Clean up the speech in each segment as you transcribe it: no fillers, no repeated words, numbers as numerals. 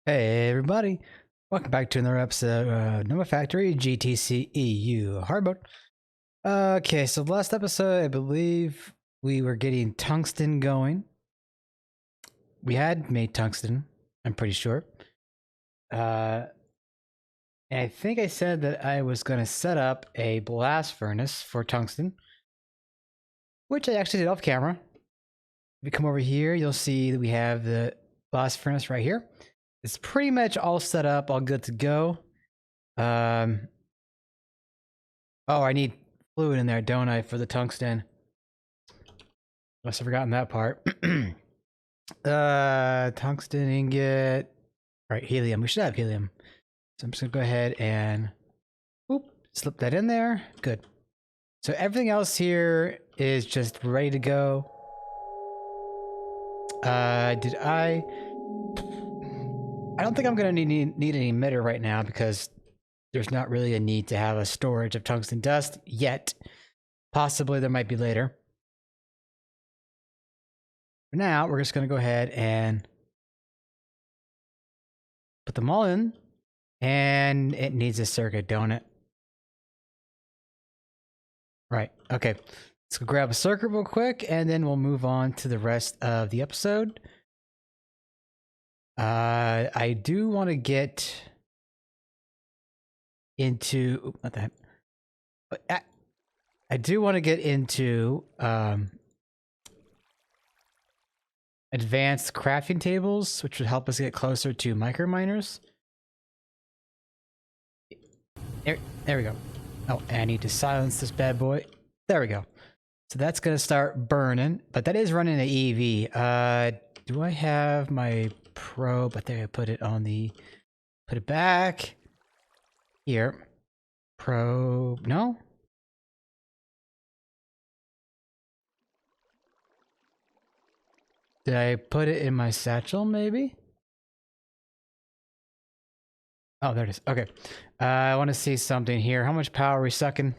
Hey everybody, welcome back to another episode of Nomi Factory GTCEu Hardboat. Okay, so the last episode, I believe we were getting tungsten going. We had made tungsten, I'm pretty sure. And I think I said that I was going to set up a blast furnace for tungsten, which I actually did off camera. If you come over here, you'll see that we have the blast furnace right here. It's pretty much all set up, all good to go. Oh, I need fluid in there, don't I, for the tungsten? Must have forgotten that part. Tungsten ingot. All right, helium. We should have helium. So I'm just gonna go ahead and slip that in there. Good. So everything else here is just ready to go. I don't think I'm gonna need an emitter right now because there's not really a need to have a storage of tungsten dust yet. Possibly there might be later. For now, we're just going to go ahead and put them all in. And it needs a circuit, don't it? Right. Okay. Let's go grab a circuit real quick, and then we'll move on to the rest of the episode. I do want to get into... What the heck? I do want to get into... advanced crafting tables, which would help us get closer to micro miners. There we go. Oh, and I need to silence this bad boy. There we go. So that's gonna start burning, but that is running an EV. Do I have my probe? I think I put it on the. Put it back here. Probe. No. Did I put it in my satchel, maybe? Oh, there it is. Okay. I want to see something here. How much power are we sucking?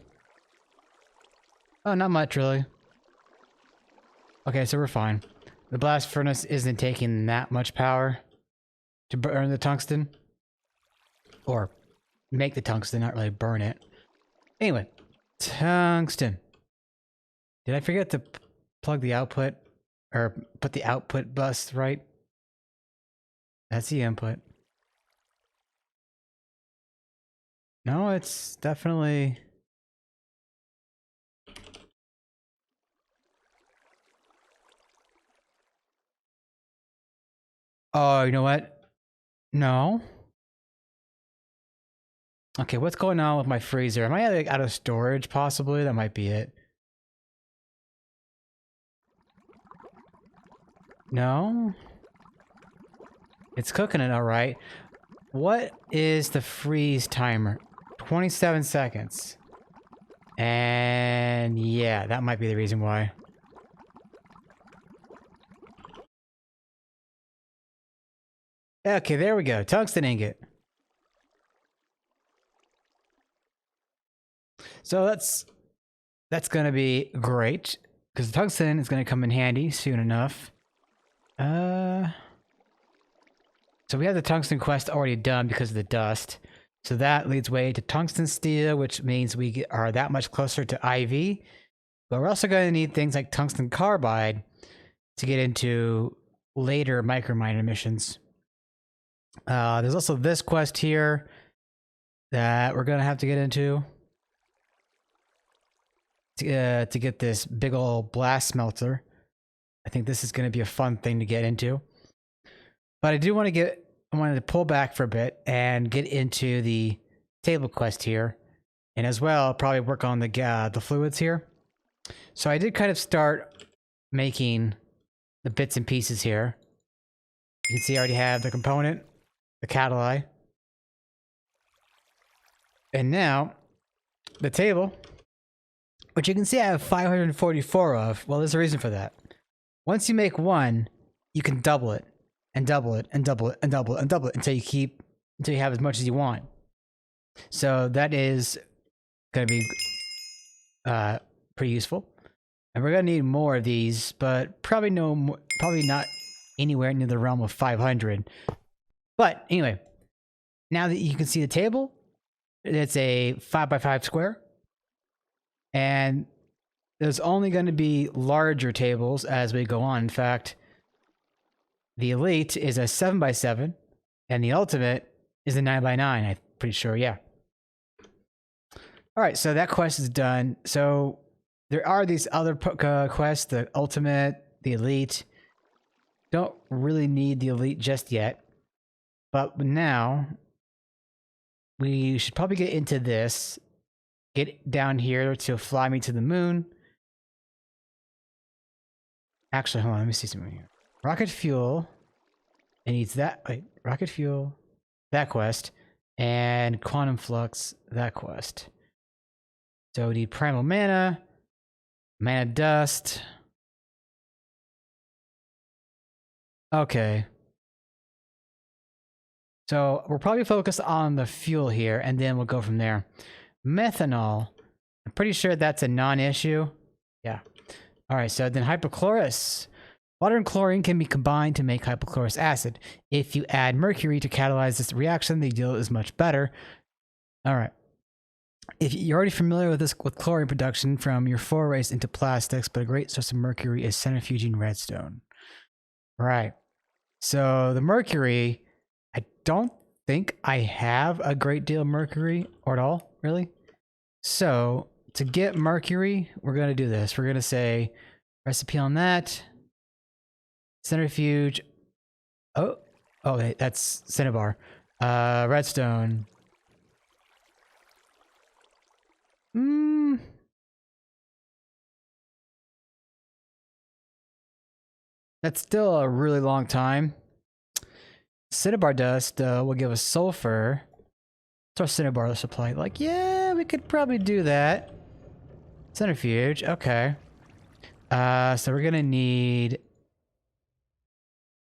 Oh, not much, really. Okay, so we're fine. The blast furnace isn't taking that much power to burn the tungsten. Or make the tungsten, not really burn it. Anyway, tungsten. Did I forget to plug the output? Or put the output bus right? That's the input. No, it's definitely... Oh, you know what? No. Okay, what's going on with my freezer? Am I out of storage, possibly? That might be it. No? It's cooking it all right. What is the freeze timer? 27 seconds. And yeah, that might be the reason why. Okay, there we go. Tungsten ingot. So that's gonna be great because the tungsten is gonna come in handy soon enough. So we have the tungsten quest already done because of the dust. So that leads way to tungsten steel, which means we are that much closer to IV. But we're also going to need things like tungsten carbide to get into later microminer missions. There's also this quest here that we're going to have to get into to get this big old blast smelter. I think this is going to be a fun thing to get into. But I wanted to pull back for a bit and get into the table quest here. And as well, probably work on the fluids here. So I did kind of start making the bits and pieces here. You can see I already have the component, the catalyst. And now, the table, which you can see I have 544 of. Well, there's a reason for that. Once you make one, you can double it. And double it, and double it, and double it, and double it until you have as much as you want. So that is going to be pretty useful. And we're going to need more of these, but probably not anywhere near the realm of 500. But anyway, now that you can see the table, it's a 5x5 square. And there's only going to be larger tables as we go on. In fact, the Elite is a 7x7, and the Ultimate is a 9x9, I'm pretty sure, yeah. All right, so that quest is done. So there are these other quests, the Ultimate, the Elite. Don't really need the Elite just yet. But now, we should probably get into this. Get down here to fly me to the moon. Actually, hold on, let me see something here. Rocket fuel. It needs that. Wait, rocket fuel. That quest. And quantum flux. That quest. So we need primal mana. Mana dust. Okay. So we'll probably focus on the fuel here, and then we'll go from there. Methanol. I'm pretty sure that's a non-issue. Yeah. All right, so then hypochlorous. Water and chlorine can be combined to make hypochlorous acid. If you add mercury to catalyze this reaction, the yield is much better. All right. If you're already familiar with chlorine production from your forays into plastics, but a great source of mercury is centrifuging redstone. Right. So the mercury, I don't think I have a great deal of mercury or at all, really. So to get mercury, we're going to do this. We're going to say recipe on that. Centrifuge. Oh, wait, that's cinnabar. Redstone. That's still a really long time. Cinnabar dust will give us sulfur. It's our cinnabar supply. Like, yeah, we could probably do that. Centrifuge, okay. So we're gonna need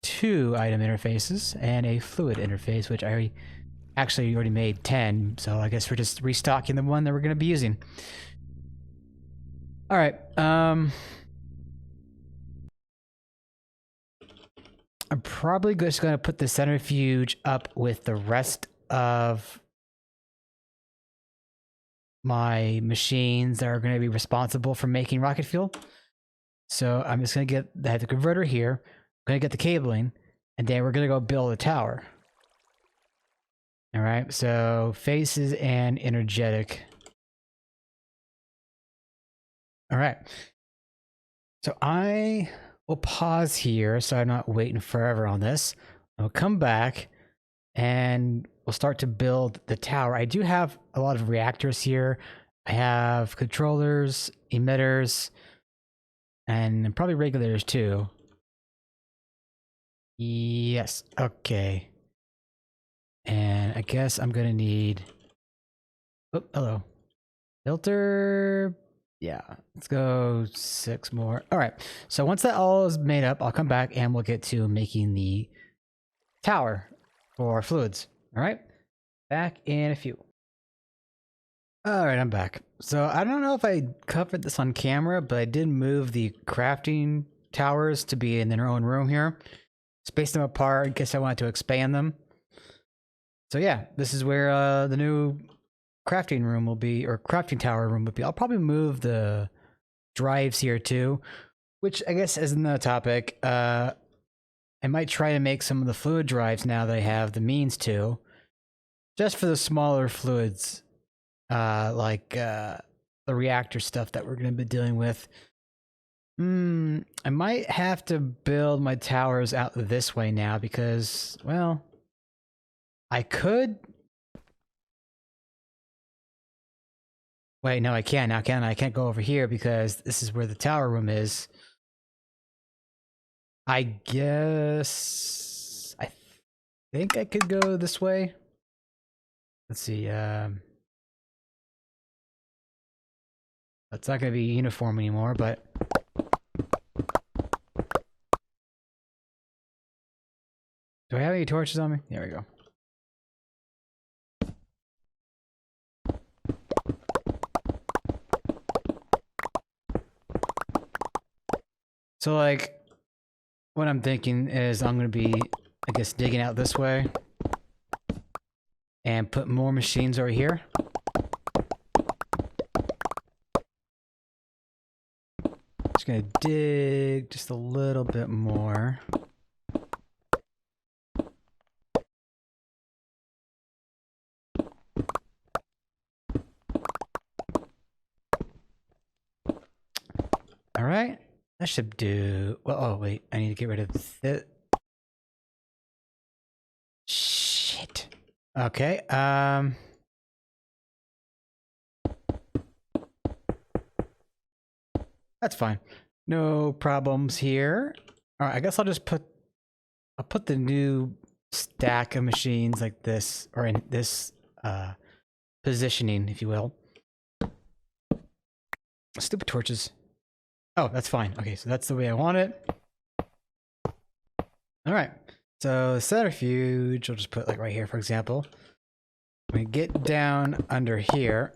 2 item interfaces and a fluid interface, which I already made 10. So I guess we're just restocking the one that we're gonna be using. All right. I'm probably just going to put the centrifuge up with the rest of my machines that are going to be responsible for making rocket fuel. So I'm just going to get the converter here. I'm going to get the cabling, and then we're going to go build a tower. All right, so faces and energetic. All right. So I will pause here so I'm not waiting forever on this. I'll come back and we'll start to build the tower. I do have a lot of reactors here. I have controllers, emitters, and probably regulators too. Yes, okay. And I guess I'm gonna need... Oh, hello. Filter... Yeah, let's go 6 more. All right, so once that all is made up, I'll come back and we'll get to making the tower for fluids. All right, back in a few. All right, I'm back. So I don't know if I covered this on camera, but I did move the crafting towers to be in their own room here. Spaced them apart in case I wanted to expand them. So yeah, this is where the new crafting room will be, or crafting tower room will be. I'll probably move the drives here too, which I guess is another topic. I might try to make some of the fluid drives now that I have the means to, just for the smaller fluids, like the reactor stuff that we're going to be dealing with. I might have to build my towers out this way now because, well, I could... Wait, no, I can't. Now, can I? I can't go over here because this is where the tower room is. I guess... I think I could go this way. Let's see. It's not going to be uniform anymore, but... Do I have any torches on me? There we go. So, like, what I'm thinking is I'm going to be, I guess, digging out this way. and put more machines over here. Just gonna dig just a little bit more. All right, that should do. Well, oh wait, I need to get rid of this. Shit. Okay. That's fine. No problems here. All right, I guess I'll put the new stack of machines like this, or in this positioning, if you will. Stupid torches. Oh, that's fine. Okay, so that's the way I want it. All right. So centrifuge, I'll just put like right here, for example. We get down under here.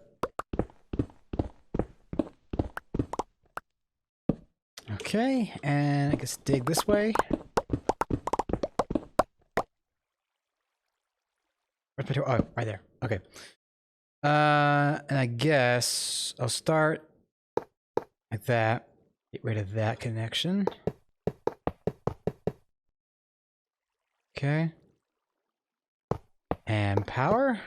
Okay, and I guess dig this way. Where's my tool? Oh, right there. Okay. And I guess I'll start like that. Get rid of that connection. Okay. And power.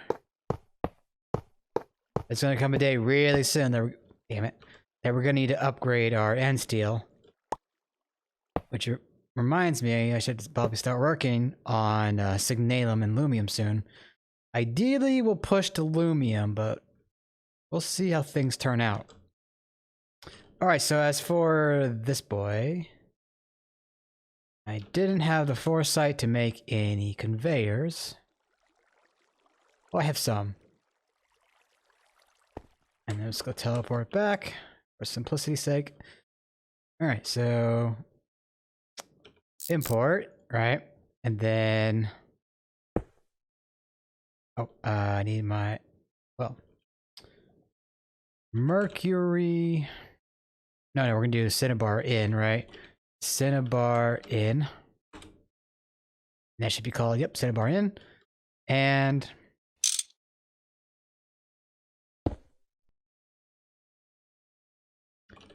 It's gonna come a day really soon that damn it, that we're gonna need to upgrade our end steel. Which reminds me, I should probably start working on signalum and lumium soon. Ideally, we'll push to lumium, but we'll see how things turn out. All right, so as for this boy, I didn't have the foresight to make any conveyors. Well, I have some. And then let's go teleport back for simplicity's sake. All right, so import, right? And then, oh, I need my, well, mercury. No, we're gonna do cinnabar in, right? Cinnabar in. That should be called, yep, cinnabar in. And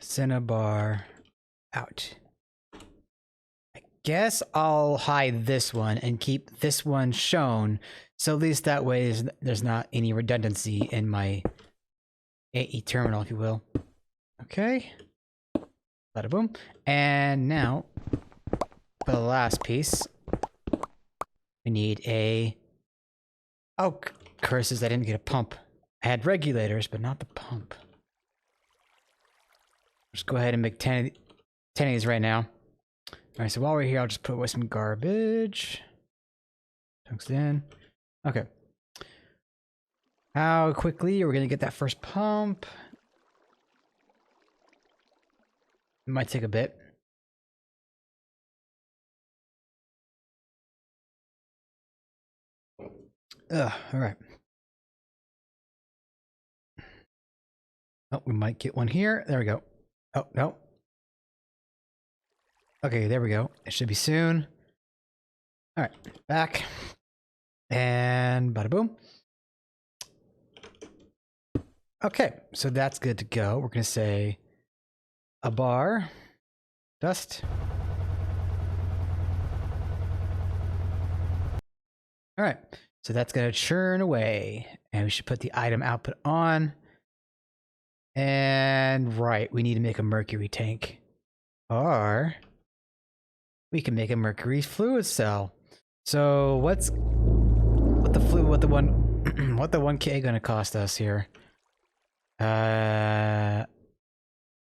cinnabar out. I guess I'll hide this one and keep this one shown, so at least that way there's not any redundancy in my AE terminal, if you will. Okay. Bada boom. And now, for the last piece, we need a... Oh, curses, I didn't get a pump. I had regulators, but not the pump. Just go ahead and make 10 of these right now. Alright, so while we're here, I'll just put away some garbage. Tungsten. Okay. How quickly are we going to get that first pump? It might take a bit. Alright. Oh, we might get one here. There we go. Oh, no. Okay, there we go. It should be soon. Alright, back. And bada boom. Okay, so that's good to go. We're going to say a bar, dust. All right, so that's going to churn away, and we should put the item output on. And right, we need to make a mercury tank, or we can make a mercury fluid cell. So what the 1K gonna cost us here?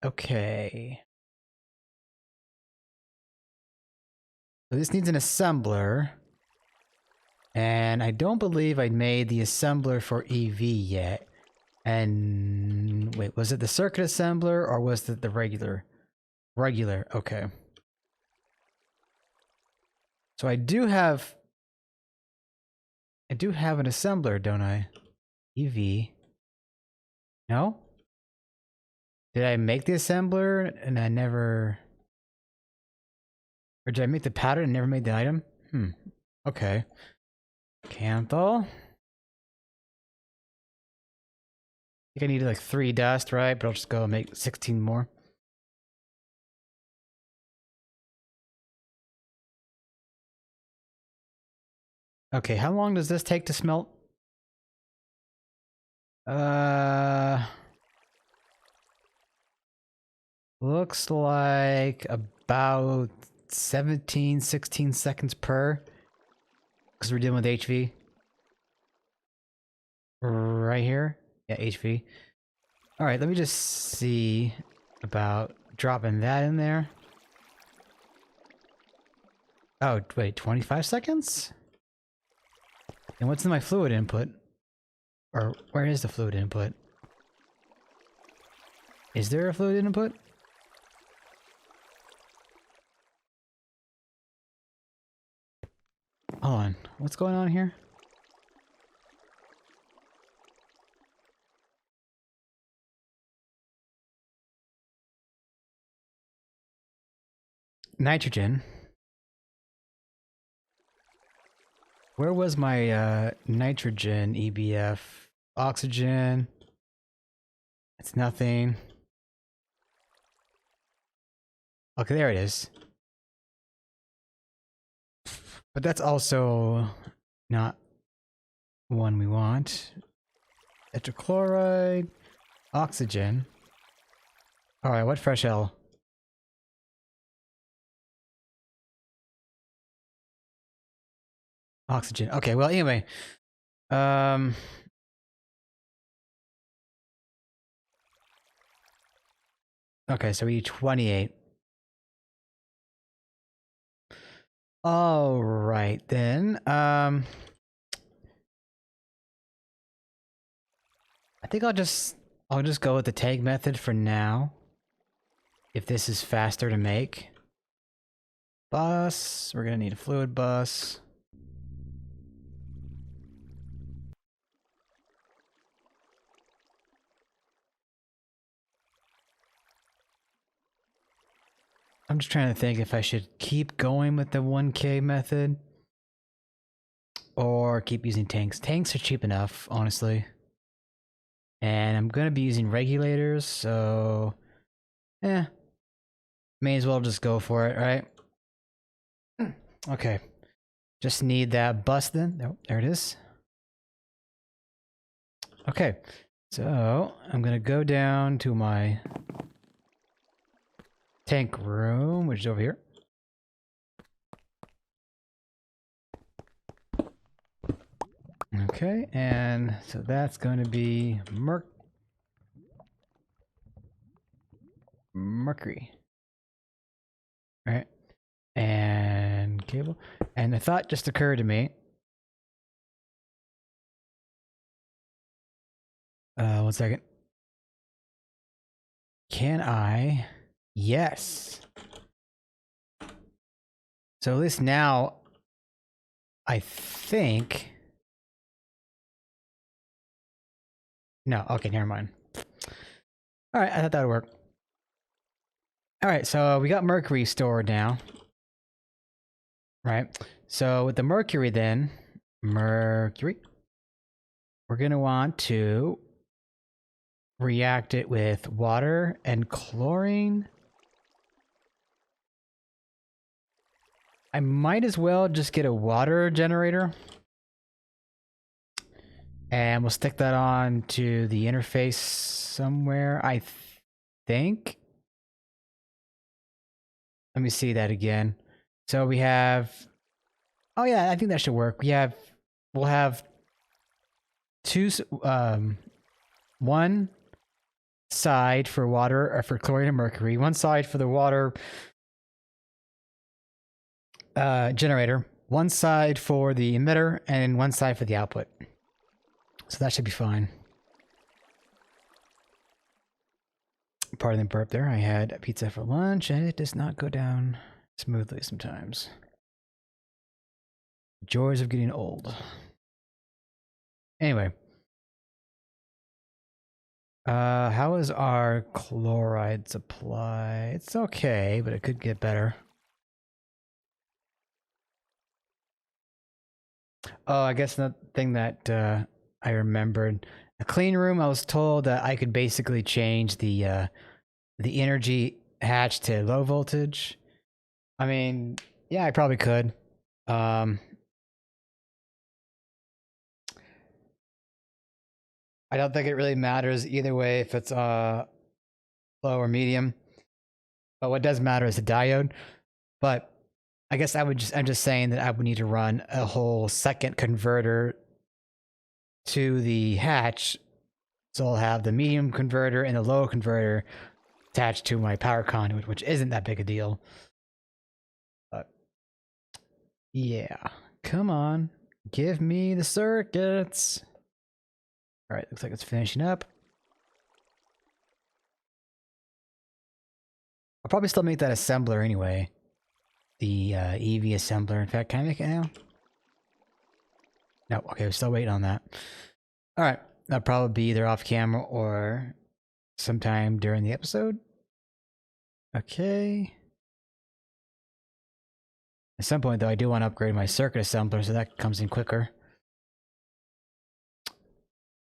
Okay. So this needs an assembler. And I don't believe I made the assembler for EV yet. And wait, was it the circuit assembler or was it the regular? Regular, okay. So I do have an assembler, don't I? EV. No? Did I make the assembler and I never... Or did I make the pattern and never made the item? Okay. Cancel. think I needed like 3 dust, right? But I'll just go make 16 more. Okay, how long does this take to smelt? Looks like about 17, 16 seconds per. Because we're dealing with HV. Right here. Yeah, HV. Alright, let me just see about dropping that in there. Oh, wait, 25 seconds? And what's in my fluid input? Or where is the fluid input? Is there a fluid input? Hold on. What's going on here? Nitrogen. Where was my nitrogen EBF? Oxygen. It's nothing. Okay, there it is. But that's also not one we want. Tetrachloride. Oxygen. Alright, what fresh L? Oxygen. Okay, well, anyway. Okay, so we need 28. Alright, then. I think I'll just go with the tank method for now. If this is faster to make. Bus. We're gonna need a fluid bus. I'm just trying to think if I should keep going with the 1K method or keep using tanks. Tanks are cheap enough, honestly. And I'm going to be using regulators, so may as well just go for it, right? Okay. Just need that bus then. Oh, there it is. Okay. So I'm going to go down to my tank room, which is over here. Okay, and so that's going to be mercury. All right. And cable. And a thought just occurred to me. 1 second. Can I? Yes. So at least now, I think. No, okay, never mind. All right, I thought that would work. All right, so we got mercury stored now. Right. So with the mercury then, we're gonna want to react it with water and chlorine. I might as well just get a water generator. And we'll stick that on to the interface somewhere, I think. Let me see that again. So we have... Oh yeah, I think that should work. We'll have one side for water, or for chlorine and mercury, one side for the water generator, one side for the emitter, and one side for the output. So that should be fine. Pardon the burp there. I had a pizza for lunch, and it does not go down smoothly sometimes. Joys of getting old. Anyway. How is our chloride supply? It's okay, but it could get better. Oh, I guess the thing that I remembered. A clean room, I was told that I could basically change the energy hatch to low voltage. I mean, yeah, I probably could. I don't think it really matters either way if it's low or medium. But what does matter is the diode. But I guess I'm just saying that I would need to run a whole second converter to the hatch. So I'll have the medium converter and the low converter attached to my power conduit, which isn't that big a deal. But yeah, come on, give me the circuits. All right, looks like it's finishing up. I'll probably still make that assembler anyway. The EV assembler. In fact, can I make it now? No, okay, we're still waiting on that. All right, that'll probably be either off camera or sometime during the episode. Okay. At some point, though, I do want to upgrade my circuit assembler so that comes in quicker.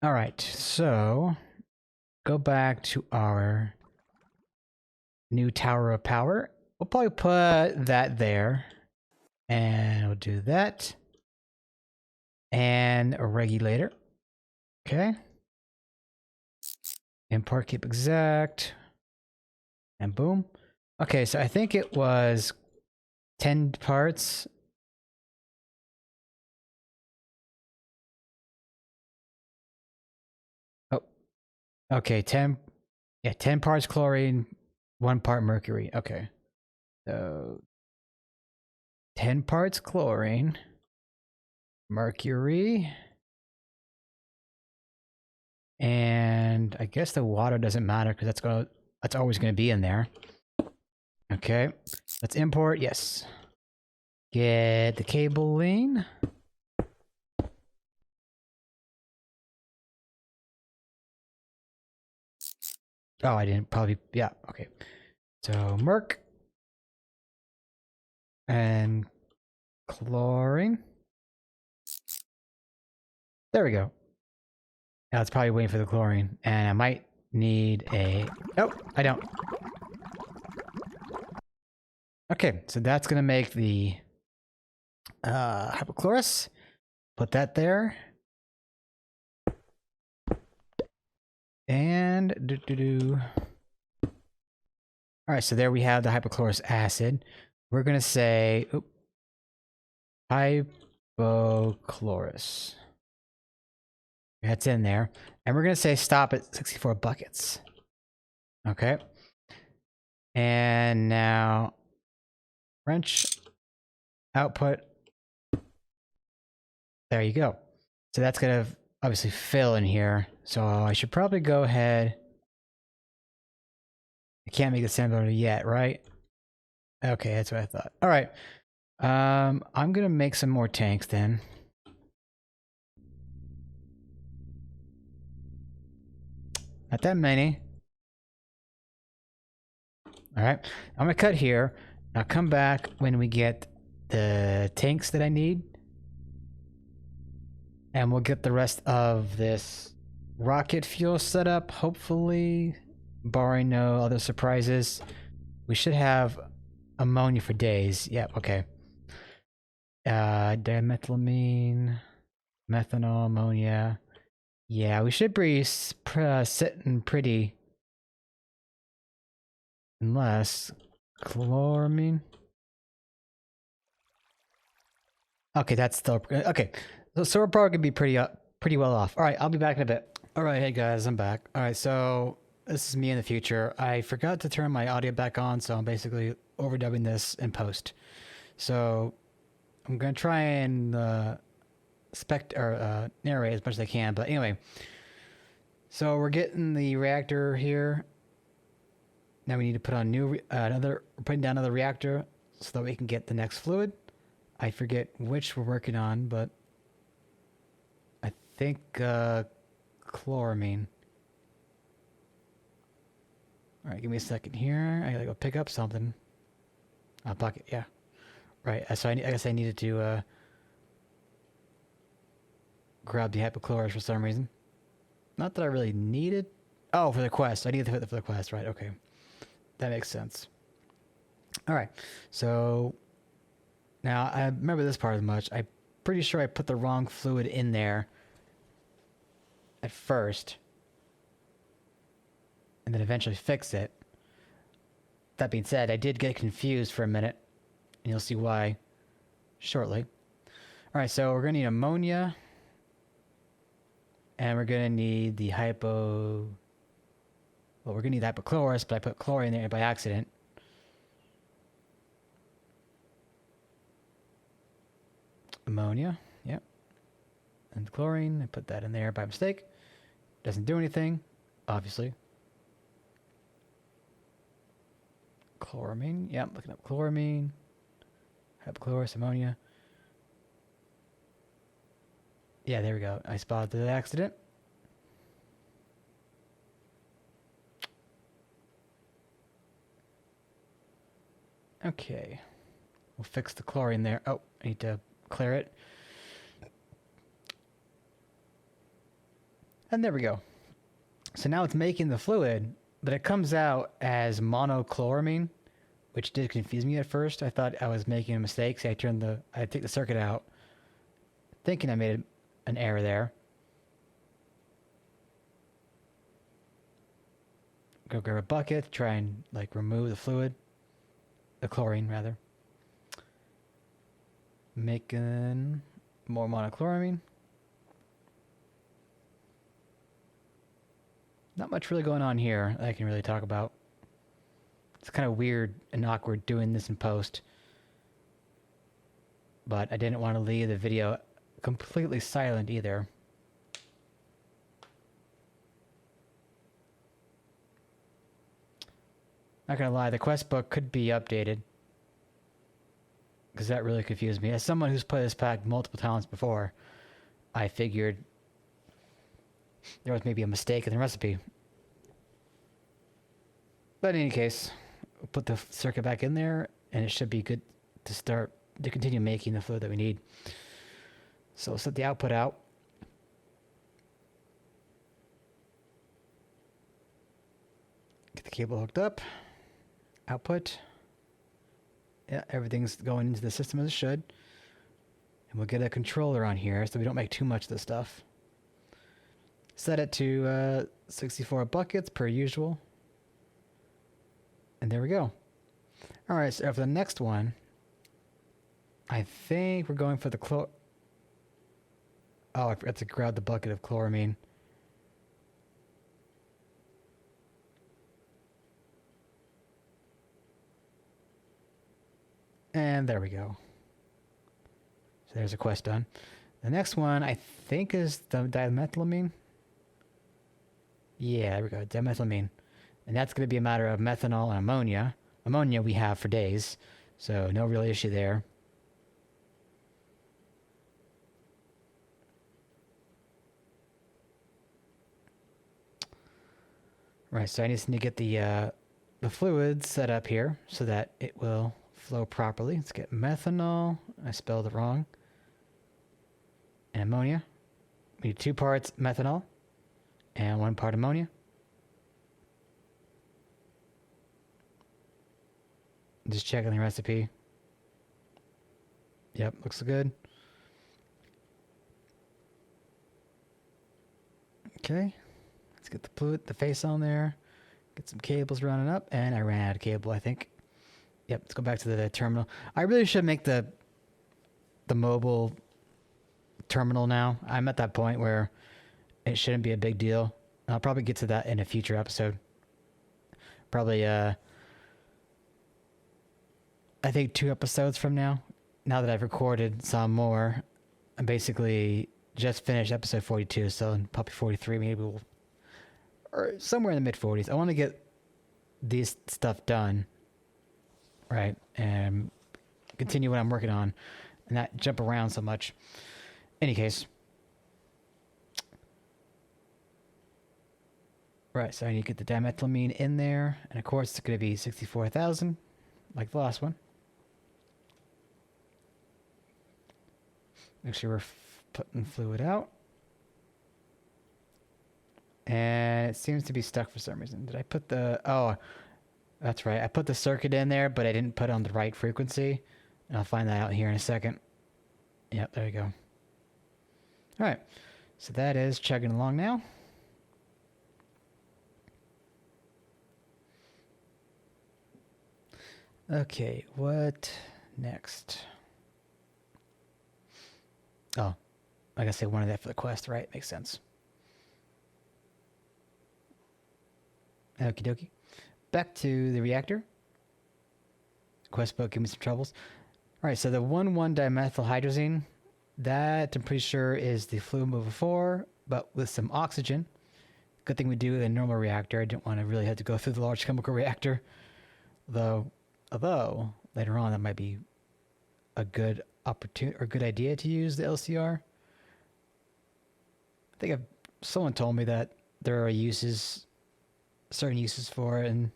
All right, so go back to our new tower of power. We'll probably put that there. And we'll do that. And a regulator. Okay. Import keep exact. And boom. Okay, so I think it was 10 parts. Oh, okay, 10. Yeah, 10 parts chlorine, 1 part mercury. Okay. So 10 parts chlorine, mercury, and I guess the water doesn't matter because that's always going to be in there. Okay, let's import. Yes. Get the cabling. Oh, I didn't probably. Yeah. Okay. So merc and chlorine. There we go. Now it's probably waiting for the chlorine, and I might need a. Oh, I don't. Okay, so that's gonna make the hypochlorous. Put that there. And all right, so there we have the hypochlorous acid. We're gonna say hypochlorous. That's in there. And we're gonna say stop at 64 buckets. Okay. And now wrench output. There you go. So that's gonna obviously fill in here. So I should probably go ahead. I can't make the assembler yet, right? Okay, that's what I thought. All right. I'm gonna make some more tanks then. Not that many. All right. I'm gonna cut here. I'll come back when we get the tanks that I need. And we'll get the rest of this rocket fuel set up, hopefully, barring no other surprises. We should have ammonia for days. Yep, okay. Dimethylamine, methanol, ammonia. Yeah, we should be sitting pretty. Unless chloramine. Okay, that's still okay. So we're probably gonna be pretty well off. All right, I'll be back in a bit. All right, hey guys, I'm back. All right, so this is me in the future. I forgot to turn my audio back on, so I'm basically overdubbing this in post. So I'm gonna try and narrate as much as I can. But anyway, so we're getting the reactor here. Now we need to put on we're putting down another reactor so that we can get the next fluid. I forget which we're working on, but I think chloramine. All right, give me a second here. I gotta go pick up something. A bucket, yeah. Right, so I guess I needed to grab the hypochlorous for some reason. Not that I really needed. Oh, for the quest. I needed for the quest, right? Okay. That makes sense. All right. So now I remember this part as much. I'm pretty sure I put the wrong fluid in there at first and then eventually fix it. That being said, I did get confused for a minute, and you'll see why shortly. All right, so we're going to need ammonia, and we're going to need the Well, we're going to need hypochlorous, but I put chlorine there by accident. Ammonia, yep. And chlorine, I put that in there by mistake. Doesn't do anything, obviously. Chloramine, yep, looking up chloramine. Hypochlorous, ammonia. Yeah, there we go. I spotted the accident. Okay. We'll fix the chlorine there. Oh, I need to clear it. And there we go. So now it's making the fluid, but it comes out as monochloramine, which did confuse me at first. I thought I was making a mistake, so I take the circuit out, thinking I made an error there. Go grab a bucket, try and remove the fluid, the chlorine rather. Making more monochloramine. Not much really going on here that I can really talk about. It's kind of weird and awkward doing this in post. But I didn't want to leave the video completely silent either. Not gonna lie, the quest book could be updated. Because that really confused me. As someone who's played this pack multiple times before, I figured there was maybe a mistake in the recipe. But in any case, we'll put the circuit back in there, and it should be good to continue making the fluid that we need. So we'll set the output out. Get the cable hooked up. Output. Yeah, everything's going into the system as it should. And we'll get a controller on here so we don't make too much of this stuff. Set it to 64 buckets per usual. And there we go. All right, so for the next one, I think we're going for the Oh, I forgot to grab the bucket of chloramine. And there we go. So there's a quest done. The next one, I think, is the dimethylamine. Yeah, there we go, dimethylamine. And that's going to be a matter of methanol and ammonia. Ammonia we have for days, so no real issue there. Right, so I just need to get the fluid set up here so that it will flow properly. Let's get methanol. I spelled it wrong. And ammonia. We need 2 parts methanol and 1 part ammonia. Just checking the recipe. Yep, looks good. Okay, let's get the face on there. Get some cables running up, and I ran out of cable, I think. Yep, let's go back to the terminal. I really should make the mobile terminal now. I'm at that point where it shouldn't be a big deal. I'll probably get to that in a future episode. Probably, I think 2 episodes from now. Now that I've recorded some more, I basically just finished episode 42, so probably 43 maybe or somewhere in the mid-40s. I want to get this stuff done, right, and continue what I'm working on, and not jump around so much. Any case. Right, so I need to get the dimethylamine in there, and of course it's going to be 64,000, like the last one. Make sure we're putting fluid out. And it seems to be stuck for some reason. Did I put the... Oh, that's right. I put the circuit in there, but I didn't put it on the right frequency. And I'll find that out here in a second. Yep, there you go. All right. So that is chugging along now. Okay, what next? Oh, I gotta say one of that for the quest, right? Makes sense. Okie dokie. Back to the reactor. Quest book, give me some troubles. Alright, so the 1,1-dimethylhydrazine, that I'm pretty sure is the fluid mover 4, but with some oxygen. Good thing we do a normal reactor. I didn't want to really have to go through the large chemical reactor. Although later on that might be a good opportunity or good idea to use the LCR. I think someone told me that there are certain uses for it, and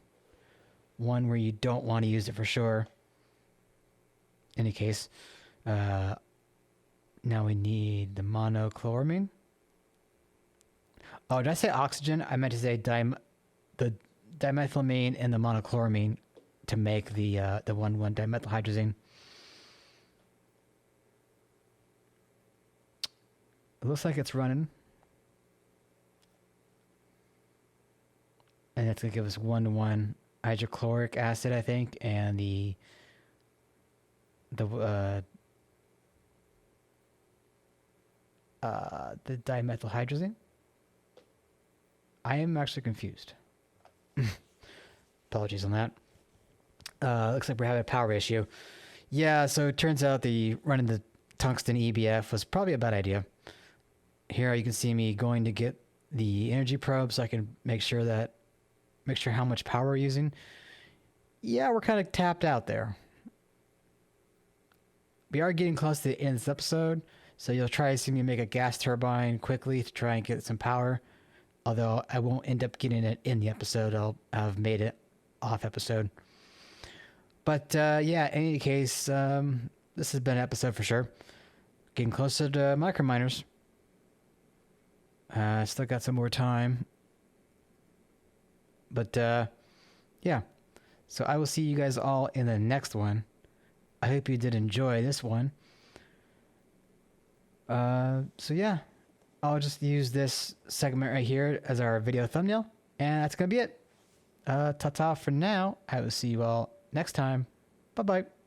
one where you don't want to use it for sure. In any case, now we need the monochloramine. Oh, did I say oxygen? I meant to say the dimethylamine and the monochloramine to make the 1,1-dimethylhydrazine. It looks like it's running. And it's going to give us 1-to-1 hydrochloric acid, I think, and the dimethylhydrazine. I am actually confused. Apologies on that. Looks like we're having a power issue. Yeah, so it turns out running the tungsten EBF was probably a bad idea. Here you can see me going to get the energy probe so I can make sure how much power we're using. Yeah, we're kind of tapped out there. We are getting close to the end of this episode, so you'll try to see me make a gas turbine quickly to try and get some power. Although I won't end up getting it in the episode, I'll have made it off episode. But yeah, in any case, this has been an episode for sure. Getting closer to microminers. Still got some more time. But yeah, so I will see you guys all in the next one. I hope you did enjoy this one. So yeah, I'll just use this segment right here as our video thumbnail, and that's gonna be it. Ta-ta for now. I will see you all next time. Bye-bye.